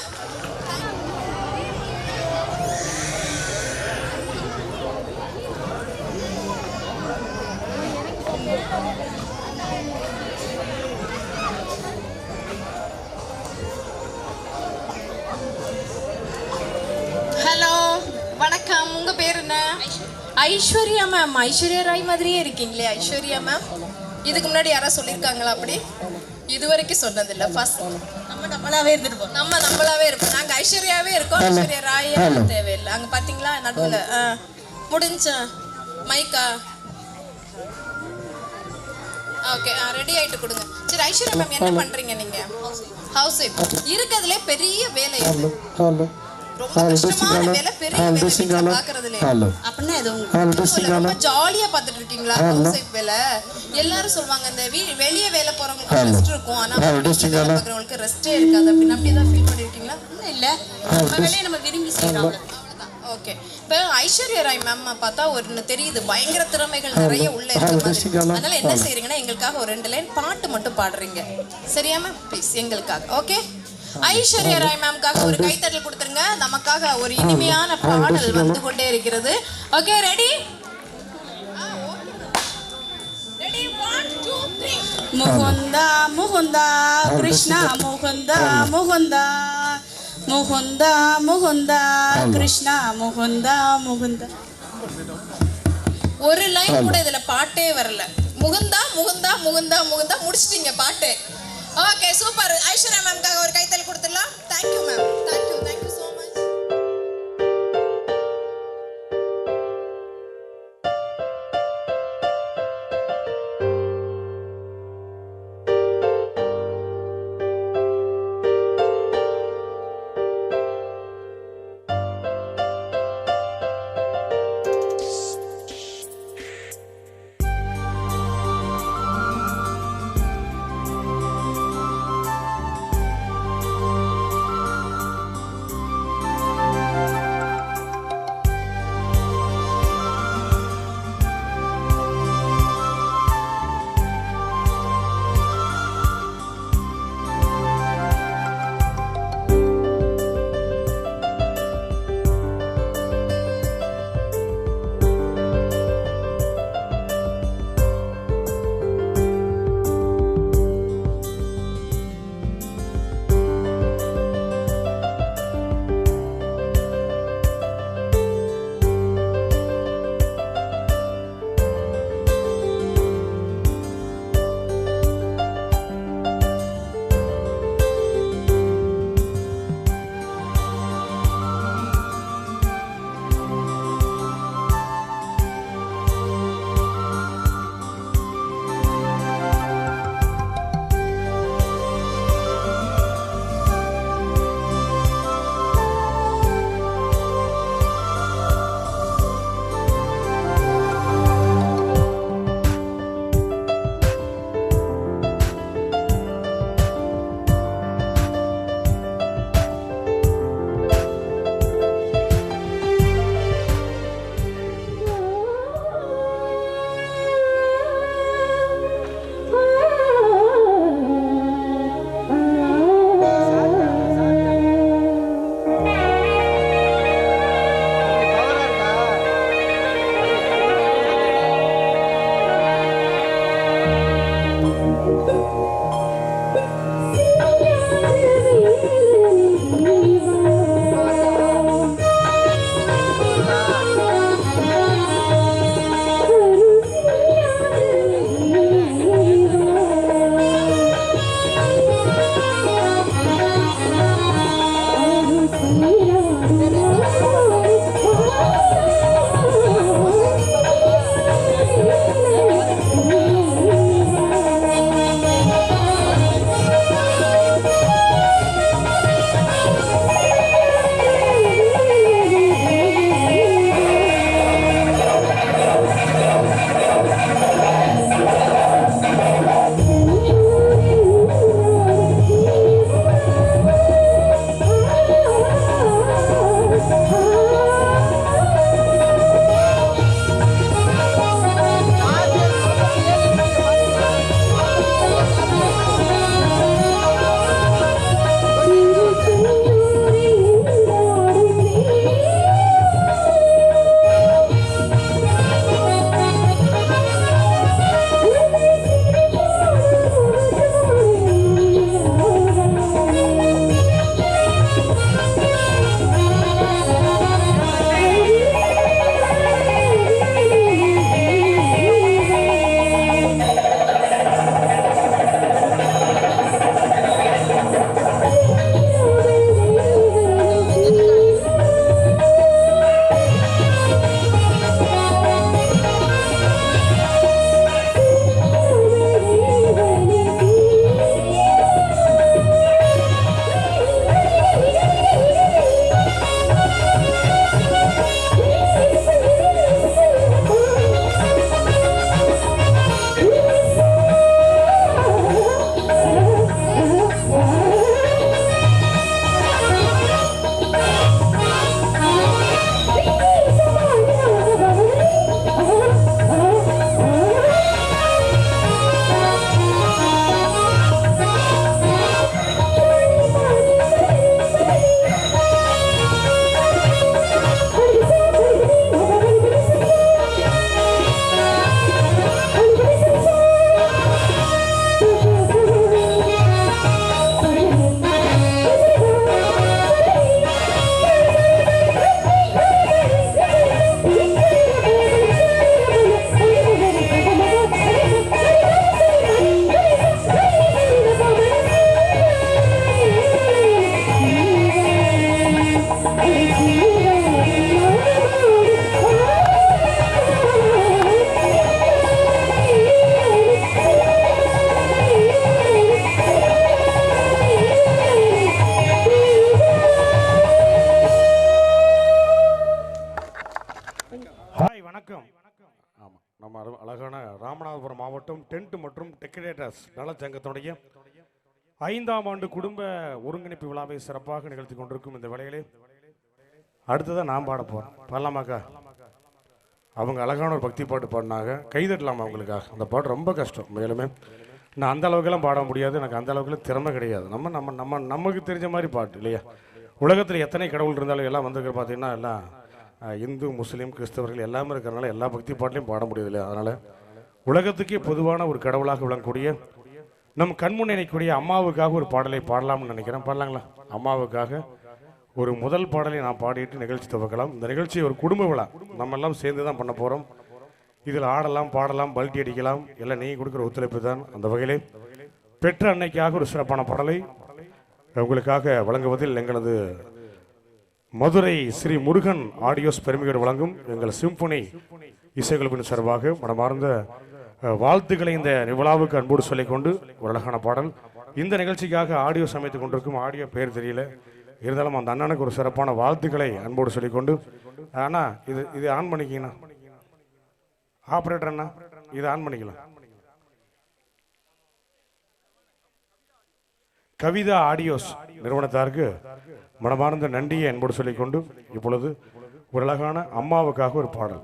Speaker 2: ஹலோ, வணக்கம். உங்க பேர் என்ன? ஐஸ்வர்யா மேம். ஐஸ்வர்யா ராய் மாதிரியே இருக்கீங்களே ஐஸ்வர்யா மேம். இதுக்கு முன்னாடி யாராவது சொல்லியிருக்காங்களா அப்படி? இது வரைக்கும் சொன்னதில்லை. ஃபர்ஸ்ட் நம்ம நம்மளாவே இருப்போம். நாங்கள் ஐஸ்வர்யாவே இருக்கோம். ஐஸ்வர்யா ராய் தேவையில்லை. அங்கே பார்த்தீங்களா நடுவில் முடிஞ்ச மைக்கா. ஓகே, ரெடி ஆயிட்டு கொடுங்க. சரி ஐஸ்வர்யா மேம், என்ன பண்றீங்க நீங்க? House wife. இருக்கிறதுலே பெரிய வேலை இது. ரொம்ப கஷ்டமான வேலை, பெரிய வேலை வீட்ல பாக்குறதுல. அப்படின்னா இது உங்களுக்கு ரொம்ப ஜாலியா பார்த்துட்டு இருக்கீங்களா ஹவுஸ் ஒய்ஃப் வேலை? எல்லாரும் சொல்லுவாங்க இந்த வெளிய வேலை போறவங்களுக்கு ரெஸ்ட் இருக்கும், ஆனா வீட்ல வேலை பார்க்கறவங்களுக்கு ரெஸ்டே இருக்காது அப்படின்னு. அப்படிதான் ஃபீல் பண்ணிருக்கீங்களா? இல்ல, நம்ம வேலையை நம்ம விரும்பி செய்றோம். ஓகே, இப்போ ஐஸ்வர்யா ராய் மேம் பார்த்தா ஒரு தெரியுது பயங்கர திறமைகள் நிறைய உள்ள இருக்க மாதிரி. அதனால என்ன செய்றீங்கன்னா எங்களுக்காக ஒரு 2 லைன் பாட்டு மட்டும் பாடுறீங்க, சரியா மேம்? ப்ளீஸ் எங்களுக்காக. ஓகே, ஐஸ்வர்யா ராய் மேம்காக ஒரு கைத்தட்டல் கொடுத்துருங்க. நமக்காக ஒரு இனிமையான பாடல் வந்து கொண்டே இருக்கிறது. Okay, ready? Ready? 1 2 3.
Speaker 7: Mukunda Mukunda Krishna Mukunda Mukunda Mukunda Mukunda Krishna Mukunda Mukunda.
Speaker 2: ஒரு லைன் கூட இதுல பாட்டே வரல. முகுந்தா முகுந்தா முகுந்தா முகுந்தா முடிச்சிட்டீங்க பாட்டு. Okay, super. ஐஸ்வர்யா மேம்காக ஒரு கைத்தல் கொடுத்துடலாம். Thank you ma'am. Thank you so much.
Speaker 9: Ramanathapuram மாவட்டம் டென்ட் மற்றும் டெக்கரேட்டர்ஸ் நலச்சங்கத்தினுடைய 5ஆம் ஆண்டு குடும்ப ஒருங்கிணைப்பு விழாவை சிறப்பாக நிகழ்த்தி கொண்டிருக்கும் இந்த வேளையிலே அடுத்ததான் நான் பாட போகிறேன். பாடலாமாக்கா? அவங்க அழகான ஒரு பக்தி பாட்டு பாடினாங்க, கைதட்டலாமா அவங்களுக்காக? அந்த பாட்டு ரொம்ப கஷ்டம். மேலுமே நான் அந்த அளவுக்குலாம் பாட முடியாது, எனக்கு அந்த அளவுக்குலாம் திறமை கிடையாது. நமக்கு தெரிஞ்ச மாதிரி பாட்டு இல்லையா? உலகத்தில் எத்தனை கடவுள் இருந்தாலும் எல்லாம் வந்திருக்கிற பார்த்தீங்கன்னா எல்லாம் இந்து முஸ்லீம் கிறிஸ்தவர்கள் எல்லாமே இருக்கிறனால எல்லா பக்தி பாட்டிலையும் பாட முடியாது இல்லையா? அதனால் உலகத்துக்கே பொதுவான ஒரு கடவுளாக விளங்கக்கூடிய நம் கண்முன் நினைக்கக்கூடிய அம்மாவுக்காக ஒரு பாடலை பாடலாம்னு நினைக்கிறேன். பாடலாங்களா? அம்மாவுக்காக ஒரு முதல் பாடலை நான் பாடிட்டு நிகழ்ச்சி துவக்கலாம். இந்த நிகழ்ச்சி ஒரு குடும்ப விழா, நம்ம எல்லாம் சேர்ந்து தான் பண்ண போகிறோம். இதில் ஆடலாம், பாடலாம், பல்ட்டி அடிக்கலாம், எல்லாம் நீங்கள் கொடுக்குற ஒத்துழைப்பு தான். அந்த வகையிலே பெற்ற அன்னைக்காக ஒரு சிறப்பான பாடலை உங்களுக்காக வழங்குவதில் எங்களது மதுரை ஸ்ரீ முருகன் ஆடியோஸ் பெருமையோடு வழங்கும் எங்கள் சிம்பொனி இசைக்குழுவின் சார்பாக மனமார்ந்த வாழ்த்துக்களை இந்த விழாவுக்கு அன்போடு சொல்லிக்கொண்டு ஒரு அழகான பாடல். இந்த நிகழ்ச்சிக்காக ஆடியோ சமைத்துக் கொண்டிருக்கும் ஆடியோ பேர் தெரியல, இருந்தாலும் அந்த அண்ணனுக்கு ஒரு சிறப்பான வாழ்த்துக்களை அன்போடு சொல்லிக்கொண்டு, அண்ணா இது ஆன் பண்ணிக்கிங்கண்ணா, ஆப்ரேட்டர் அண்ணா இது ஆன் பண்ணிக்கலாம். கவிதா ஆடியோஸ் நிறுவனத்தாருக்கு மனமார்ந்த நன்றியை அன்போடு சொல்லிக்கொண்டு இப்பொழுது ஒரு அழகான அம்மாவுக்காக ஒரு பாடல்.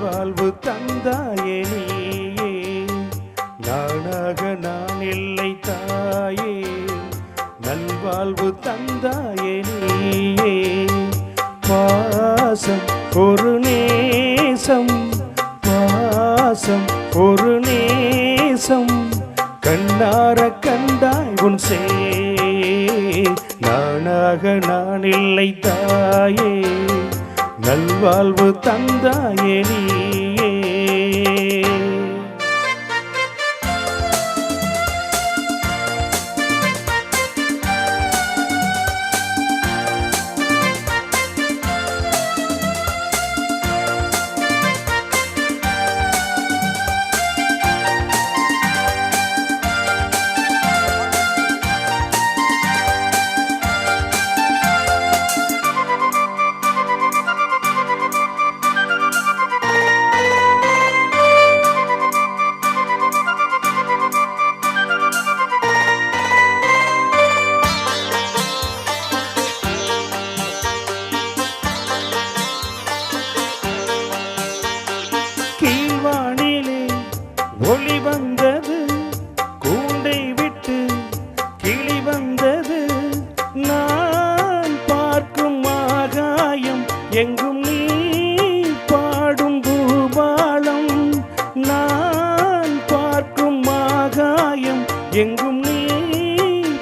Speaker 9: நல்வாழ்வு தந்தாயே நீயே, நானாக நான் இல்லை தாயே, நல்வாழ்வு தந்தாயே நீயே. பாசம் ஒரு நேசம், பாசம் ஒரு நேசம், கண்ணார கண்டாய் உன் சே, நானாக நான் இல்லை தாயே, நல்வாழ்வு தந்தாயே நீயே. கீழ்வானிலே ஒளி வந்தது, கூண்டை விட்டு கிளி வந்தது, நான் பார்க்கும் ஆகாயம் எங்கும் நீ பாடும் பூபாலம், நான் பார்க்கும் ஆகாயம் எங்கும் நீ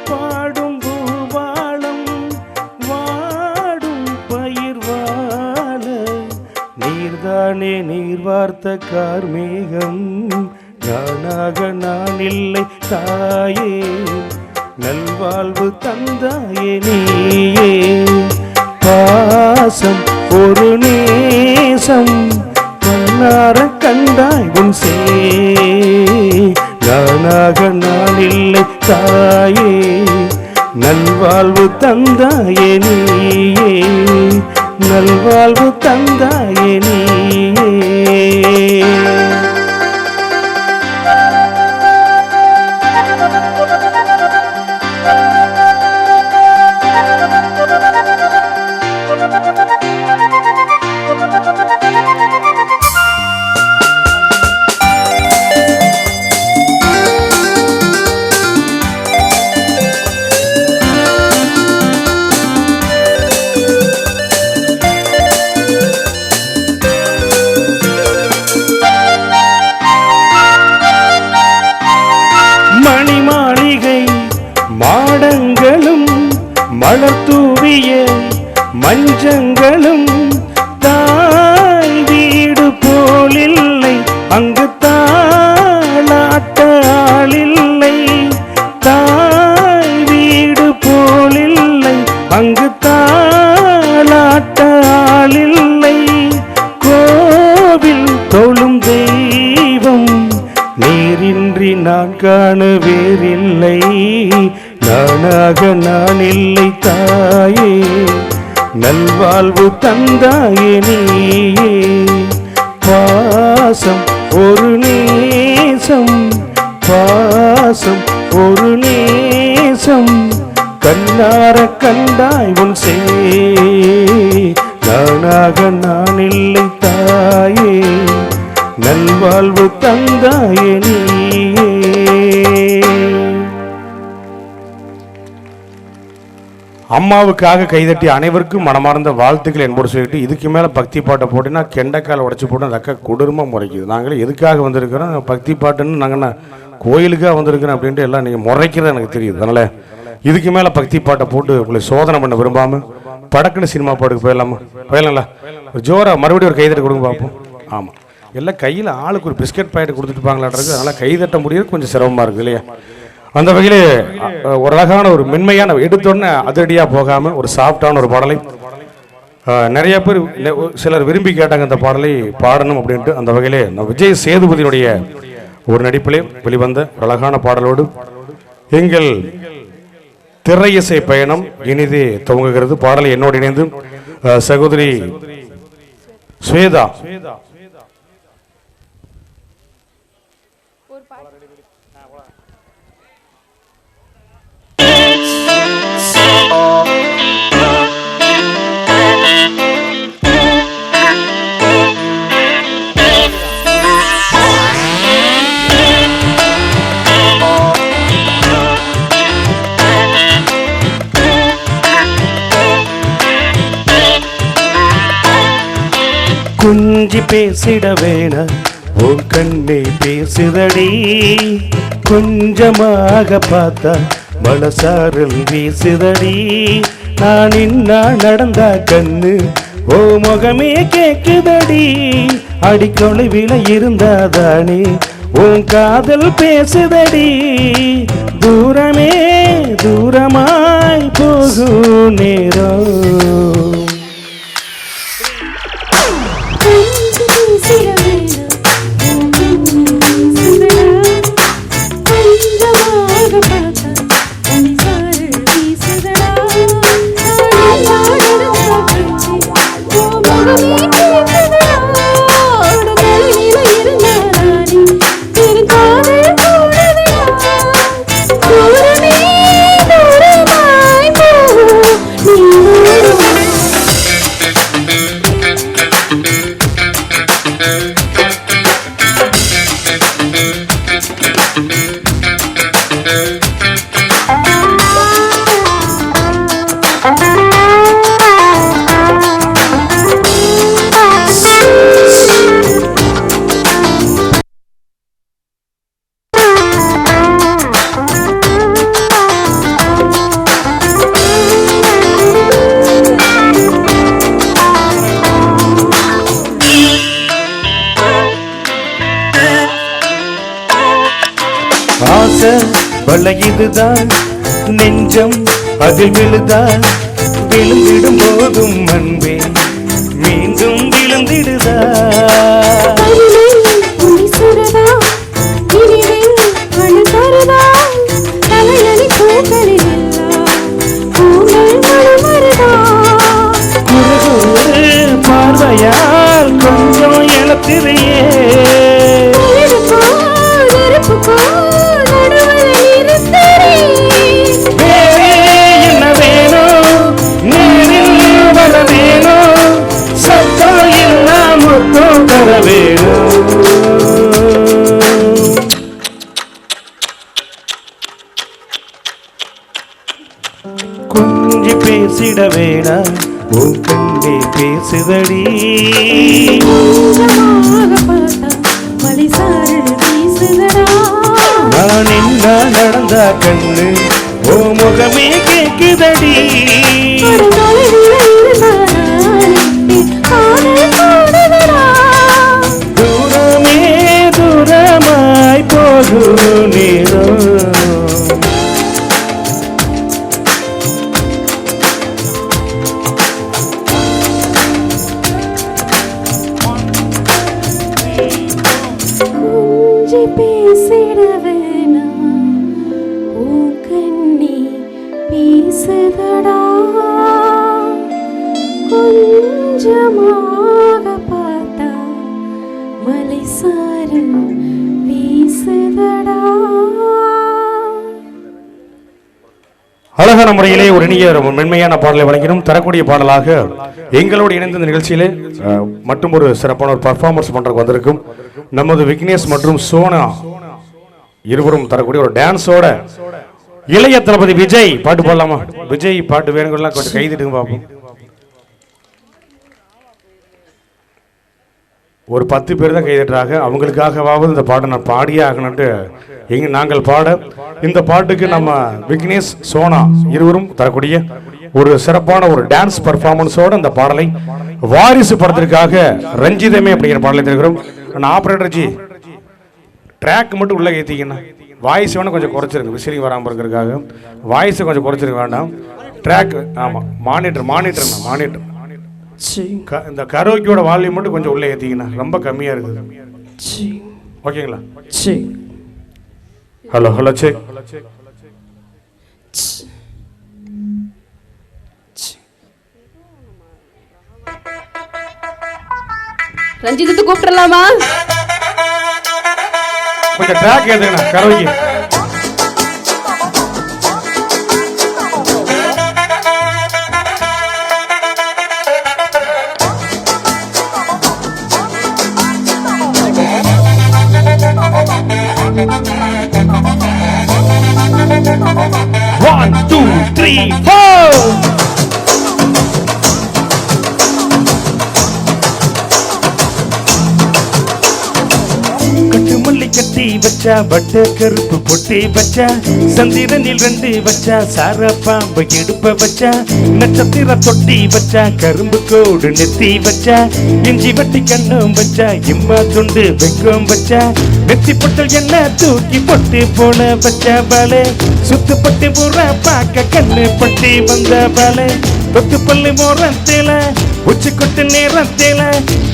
Speaker 9: பாடும் பூபாலம், வாடும் பயிர் வாழ நீர்தானே நீர் வார்த்த கார்மேகம், நானாக நான் இல்லை தாயே, நல்வாழ்வு தந்தாயே நீயே. பாசம் ஒரு நேசம், கண்ணார கண்டாய் உன் சே, நானாக நான் இல்லை தாயே, நல்வாழ்வு தந்தாயே நீயே, நல்வாழ்வு தந்தாயே நீயே. மாடங்களும் மலர் தூவிய மஞ்சங்களும் தாய் வீடு போலில்லை, அங்கு தாளாட்ட ஆளில்லை, தாய் வீடு போலில்லை, அங்கு தாளாட்ட ஆளில்லை, கோவில் தொழும் தெய்வம் நீரின்றி நான் காண வேறில்லை, நானாக நான் இல்லை தாயே, நல்வாழ்வு தந்தாயே நீயே. பாசம் ஒரு நேசம், பாசம் ஒரு நேசம், கண்ணார கண்டாய் உன் சே, நானாக நான் இல்லை தாயே, நல்வாழ்வு தந்தாயே நீயே. அம்மாவுக்காக கைதட்டி அனைவருக்கும் மனமார்ந்த வாழ்த்துக்கள் என்போடு சொல்லிட்டு, இதுக்கு மேலே பக்தி பாட்டை போட்டினா கெண்டைக்கால் உடச்சி போட்டு அந்த அக்கா கொடூரமாக முறைக்குது. நாங்களே எதுக்காக வந்திருக்கிறோம், பக்தி பாட்டுன்னு நாங்கள் கோயிலுக்காக வந்திருக்கிறோம் அப்படின்ட்டு எல்லாம் நீங்கள் முறைக்கிறது எனக்கு தெரியுது. அதனால் இதுக்கு மேலே பக்தி பாட்டை போட்டு உங்களை சோதனை பண்ண விரும்பாமல் படக்குன்னு சினிமா பாட்டுக்கு போயிடலாம்ல. ஒரு ஜோரா மறுபடியும் ஒரு கைதட்ட கொடுங்க பார்ப்போம். ஆமாம், எல்லாம் கையில் ஆளுக்கு ஒரு பிஸ்கட் பாக்கெட் கொடுத்துட்டுப்பாங்களான்றது, அதனால் கைதட்ட முடியாது கொஞ்சம் சிரமமாக இருக்குது இல்லையா. அந்த வகையில் ஒரு அழகான ஒரு மென்மையான எடுத்தோடனே அதிரடியாக போகாமல் ஒரு சாஃப்டான ஒரு பாடலை நிறைய பேர் சிலர் விரும்பி கேட்டாங்க அந்த பாடலை பாடணும் அப்படின்ட்டு. அந்த வகையிலே விஜய் சேதுபதியினுடைய ஒரு நடிப்பிலே வெளிவந்த ஒரு அழகான பாடலோடு எங்கள் திரையிசை பயணம் இனிதே துவங்குகிறது. பாடலை என்னோடு இணைந்து சகோதரி ஸ்வேதா
Speaker 10: பேசிட வேணா உன் கண்ணே பேசுதடி கொஞ்சமாக பார்த்தா மனசாரல் வீசுதடி நான் இன்னா நடந்தா கண்ணு ஓ முகமே கேக்குதடி அடிக்கொழிவில இருந்தாதானே உன் காதல் பேசுதடி தூரமே தூரமாய் போகும் நேரம் வளையுதுதான் நெஞ்சம் அதில் விழுதா விழுந்திடும் போதும் அன்பே மீண்டும் விழுந்திடுதா பார்வையால் கொஞ்சம் இழத்திரையே கொஞ்சி பேசிட வேணா உன் கண்ணே பேசுதடி நான் என்ன நடந்தா கண்ணு ஓ முகமே கேக்குதடி தூரமே தூரமாய் போகும் நேரம் அழகான முறையிலே ஒரு இனிய மென்மையான பாடலை வழங்கினோம். தரக்கூடிய பாடலாக எங்களோடு இணைந்த இந்த நிகழ்ச்சியிலே மற்றும் ஒரு சிறப்பான ஒரு பர்ஃபார்மன்ஸ் பண்றதுக்கு வந்திருக்கும் நமது விக்னேஷ் மற்றும் சோனா இருவரும் தரக்கூடிய ஒரு டான்ஸோட இளைய தளபதி விஜய் பாட்டு பாடலாமா? விஜய் பாட்டு வேணுங்கலாம் கொஞ்சம் கைதிட்டுங்க பார்ப்போம். ஒரு 10 பேர் தான் கைதட்டுறாங்க. அவங்களுக்காகவாவது இந்த பாட்டை நான் பாடியே ஆகணுன்ட்டு நாங்கள் பாட இந்த பாட்டுக்கு நம்ம விக்னேஷ் சோனா இருவரும் தரக்கூடிய ஒரு சிறப்பான ஒரு டான்ஸ் பர்ஃபார்மன்ஸோட இந்த பாடலை வாரிசு படத்திற்காக ரஞ்சிதமே அப்படிங்கிற பாடலை தருகிறோம். நான் ஆப்ரேட்டர் ஜி ட்ராக் மட்டும் உள்ளே ஏற்றிங்கன்னா வாய்ஸ் வேணால் கொஞ்சம் குறைச்சிருங்க, விசிலிங் வராமல் இருக்கிறதுக்காக வாய்ஸை கொஞ்சம் குறைச்சிருக்க வேண்டாம். ட்ராக் ஆமாம் மானிட்டர் இந்த கரோக்கியோட வால்யூம் மட்டும் கொஞ்சம் உள்ளே ஏற்றிங்கன்னா ரொம்ப கம்மியாக இருக்குது. ஓகேங்களா? Hello check.
Speaker 1: ரஞ்சித்து கூப்பிடலாமா?
Speaker 9: கொஞ்சம் ட்ராக் ஏத்துங்கண்ணா karaoke. One, two, three, four.
Speaker 10: கட்டி வச்சா வட்ட கருப்பு பொட்டி வச்சா சந்திரனில் 2 வச்சா சார பாம்பு இடுப்ப வச்சா நட்சத்திர தொட்டி வச்சா கரும்பு கோடு நெத்தி வச்சா இஞ்சி வட்டி கண்ணும் வச்சா இம்மா துண்டு வெக்கம் வச்சா நெத்தி பொட்டல் என்ன தூக்கி பொட்டி போன வச்சா பாலே சுத்துப்பட்டி பூரா பார்க்க கண்ணு பட்டி வந்த பாலே தொத்து பள்ளி மோரத்தில உச்சி கொட்டு நேரத்தில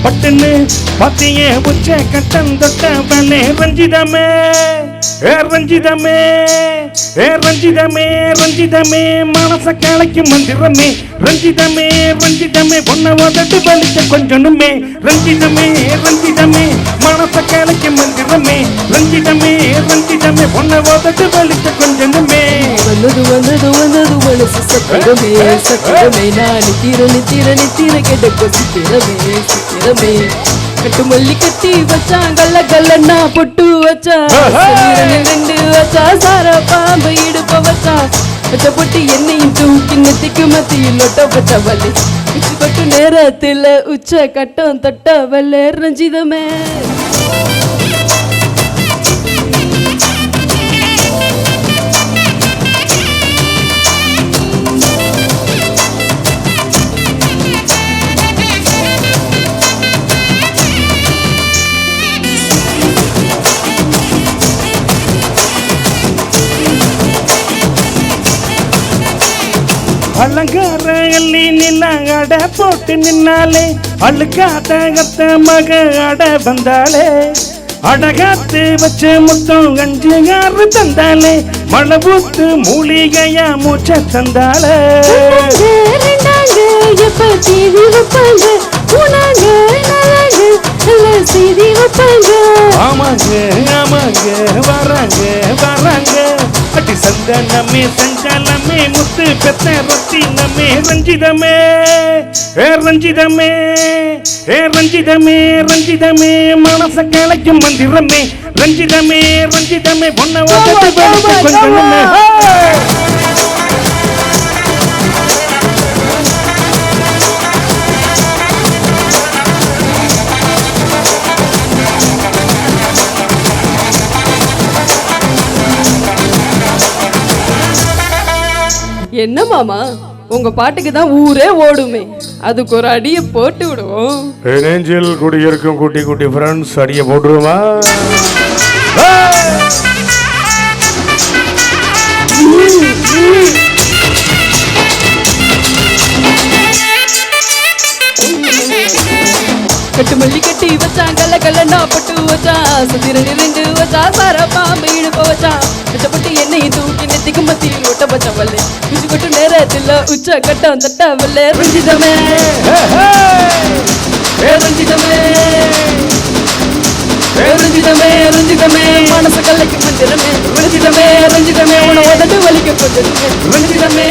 Speaker 10: பட்டுன்னு பாத்திய உச்ச கட்டம் தொட்ட பாலே ரஞ்சிதமே ரஞ்சிதமே ரஞ்சிதமே ரஞ்சிதமே மனச கலைக்கு மந்திரமே ரஞ்சிதமே ரஞ்சிதமே பொண்ண உதட்டு பலிக்க கொஞ்சனுமே ரஞ்சிதமே ரஞ்சிதமே மனச கலைக்கு மந்திரமே ரஞ்சிதமே ரஞ்சிதமே பொண்ண உதட்டு பலிக்க கொஞ்சனுமே
Speaker 4: வந்தது வந்தது வந்தது மனசு சத்திரமே சத்திரமே நான் நித்திர கிடக்க சித்திரமே சித்திரமே கட்டு மல்லி கட்டி வச்சா கல்ல கல்லன்னா பொட்டு வச்சா 2 வச்சா சார பாம்பு இடுப்ப வச்சா வச்ச பொட்டி என்னையும் தூக்கி நெத்திக்கு மத்தியில் ஒட்ட வச்ச வலி உச்சி கொட்டு நேரத்தில் உச்ச கட்டம் தொட்ட வல்ல ரஞ்சிதமே
Speaker 10: அலங்கார எல்லி நின்னாட போட்டு நின்னாலே அழுக்காத கத்த மக அட வந்தாலே அடகாத்து வச்ச முத்தம் 5 தந்தாலே மழை ஊத்து மூலிகையா மூச்ச தந்தாலே ஆமாங்க ஆமாங்க வராங்க வராங்க அடி சந்தனமே சஞ்சலமே முத்து பெத்த ரத்தினமே ரஞ்சிதமே ரஞ்சிதமே ரஞ்சிதமே ரஞ்சிதமே மனச கலைக்கும் மந்திரமே ரஞ்சிதமே ரஞ்சிதமே பொண்ண கொஞ்சமே
Speaker 4: என்ன மாமா உங்க பாட்டுக்கு தான் ஊரே ஓடுமே அதுக்கு ஒரு அடியை போட்டு விடுவோம்
Speaker 10: நெஞ்சில் குடியிருக்கும் குட்டி குட்டி ஃப்ரெண்ட்ஸ் அடியை போட்டுருமா
Speaker 4: கட்டு மல்லி கட்டி வச்சா கல்ல கல்லன்னா பொட்டு வச்சா சந்திரன் 2 வச்சா சார பாம்பு இடுப்ப வச்சா கட்டப்பட்டு எண்ணெய் தூக்கி நெத்திக்கு மத்தியில் ஒட்ட வச்ச வல்லே உச்சி கொட்டு நேரத்தில் உச்ச கட்டம் தட்ட வல்லே ரஞ்சிதமே ரஞ்சிதமே ரஞ்சிதமே ரஞ்சிதமே மனசு கல்லைக்கு மந்திரமே ரஞ்சிதமே ரஞ்சிதமே உன உதட்டு வலிக்க கொஞ்சமே ரஞ்சிதமே